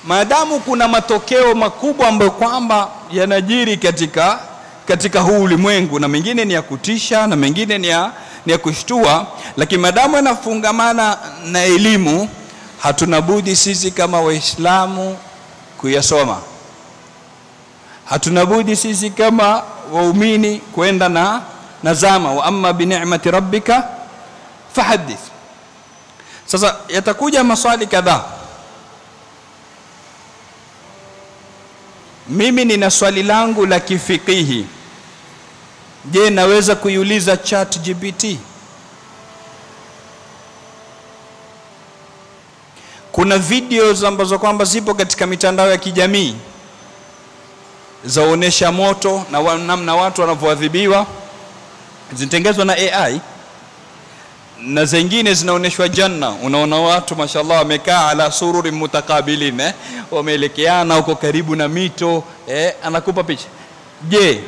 maadamu kuna matokeo makubwa ambayo kwamba yanajiri katika huu ulimwengu, na mengine ni ya kutisha na mengine ni ya kushtua, lakini maadamu yanafungamana na elimu, hatuna budi sisi kama Waislamu kuyasoma. Hatuna budi sisi kama waumini kwenda na zama, wa amma bi ni'mati rabbika fahaddith. Sasa yatakuja maswali kadhaa. Mimi nina swali langu la kifikihi. Je, naweza kuiuliza ChatGPT? Kuna videos ambazo kwamba zipo katika mitandao ya kijamii zaonesha moto na namna watu wanavyoadhibiwa, zitengezwa na AI, na zingine zinaoneshwa janna. Unaona watu mashallah wamekaa ala sururi mutakabilin, wameelekeana huko karibu na mito, anakupa picha. Je,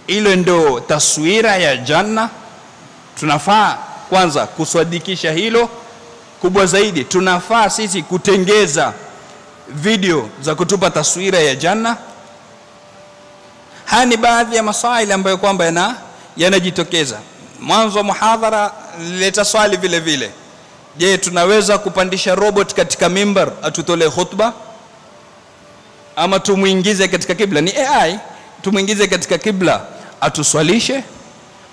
ile ndo taswira ya janna? Tunafaa kwanza kuswadikisha hilo. Kubwa zaidi, tunafaa sisi kutengeza video za kutupa taswira ya janna? Haya ni baadhi ya masaili ambayo kwamba yanajitokeza. Mwanzo wa muhadhara leta swali vile vile. Je, tunaweza kupandisha robot katika mimbar atutolee khutba, ama tumuingize katika kibla? Ni AI, tumuingize katika kibla atuswalishe,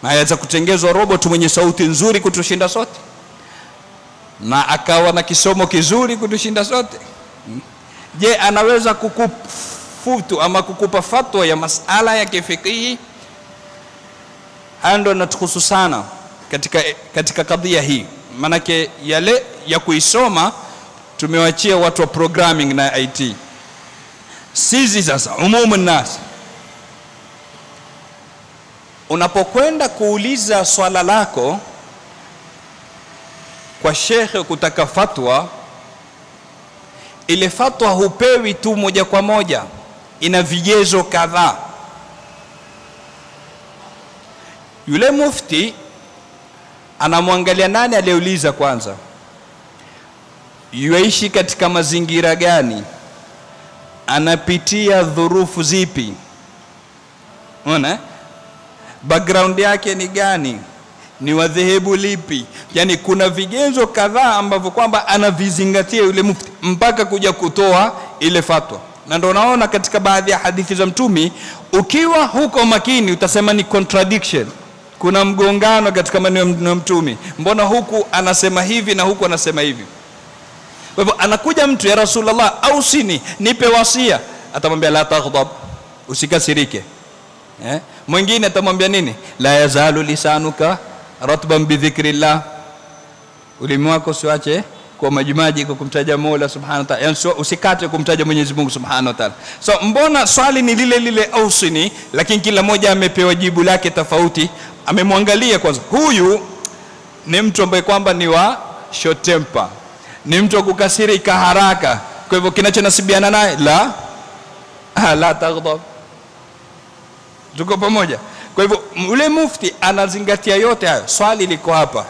na aweza kutengezwa robot mwenye sauti nzuri kutushinda sote, na akawa na kisomo kizuri kutushinda sote. Je, anaweza kukufutu ama kukupa fatwa ya masala ya kifikihi? Ando natuhusu sana katika kadhia hii, manake yale ya kuisoma tumewachia watu wa programming na IT. Sisi sasa umumu nasi, unapokwenda kuuliza swala lako kwa shekhe kutaka fatwa, ile fatwa hupewi tu moja kwa moja, ina vigezo kadhaa. Yule mufti anamwangalia nani aliyeuliza kwanza, yuishi katika mazingira gani, anapitia dhurufu zipi, unaona background yake ni gani, ni wadhehebu lipi. Yani kuna vigezo kadhaa ambavyo kwamba anavizingatia yule mufti mpaka kuja kutoa ile fatwa. Na ndio unaona katika baadhi ya hadithi za Mtume, ukiwa huko makini utasema ni contradiction, kuna mgongano katika maneno ya Mtume. Mbona huku anasema hivi na huku anasema hivi? Kwa hivyo anakuja mtu, ya Rasulullah ausini, nipe wasia, atamwambia la taghdab, usikasirike. Mwingine atamwambia nini? La yazalu lisanuka ratban bi dhikrillah, ulimi wako usiache kwa majimaji kwa kumtaja Mola subhanahu wa ta'ala, yani usikate kumtaja Mwenyezi Mungu subhanahu wa ta'ala. So mbona swali ni lile lile ausini, lakini kila mmoja amepewa jibu lake tofauti? Amemwangalia kwanza, huyu ni mtu ambaye kwamba ni wa short temper, ni mtu wa kukasirika haraka, kwa hivyo kinachonasibiana naye la taghdab. Tuko pamoja? Kwa hivyo ule mufti anazingatia yote hayo. Swali liko hapa,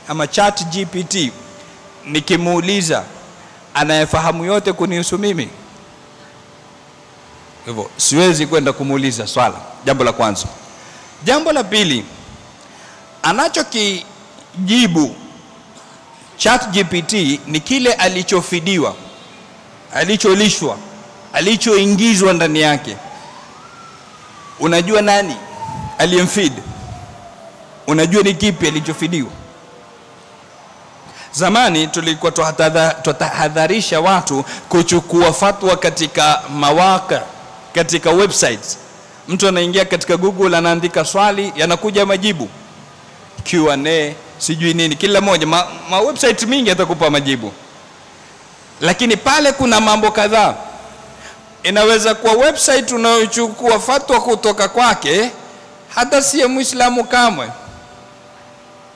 ama ChatGPT nikimuuliza anayefahamu yote kunihusu mimi, hivyo siwezi kwenda kumuuliza swala. Jambo la kwanza. Jambo la pili, anachokijibu ChatGPT ni kile alichofidiwa, alicholishwa, alichoingizwa ndani yake. Unajua nani aliyemfeed? Unajua ni kipi alichofidiwa? Zamani tulikuwa tutahadharisha watu kuchukua fatwa katika mawaka, katika websites. Mtu anaingia katika Google, anaandika swali, yanakuja majibu, Q&A, sijui nini, kila moja ma website mingi atakupa majibu. Lakini pale kuna mambo kadhaa. Inaweza kuwa website unayochukua fatwa kutoka kwake hata si Muislamu kamwe,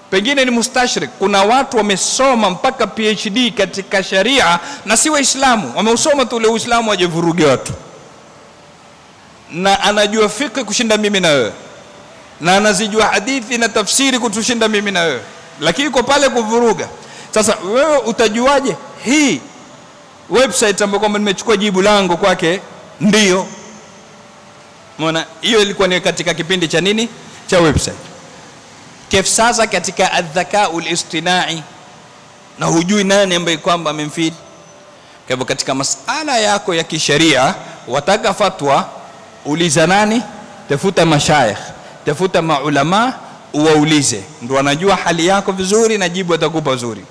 pengine ni mustashrik. Kuna watu wamesoma mpaka PhD katika sharia na si Waislamu, wameusoma tu ule Uislamu wajevuruge watu, na anajua fiqh kushinda mimi na wewe, na anazijua hadithi na tafsiri kutushinda mimi na wewe, lakini kwa pale kuvuruga. Sasa wewe utajuaje hii website ambayo kwamba nimechukua jibu langu kwake ndio. Umeona, hiyo ilikuwa ni katika kipindi cha nini, cha website. Kif sasa katika adhakaul istinai, na hujui nani ambaye kwamba amemfili. Kwa hivyo katika masala yako ya kisheria wataka fatwa, uliza nani? Tafuta mashayikh, tafuta maulama, uwaulize, ndio wanajua hali yako vizuri na jibu atakupa vizuri.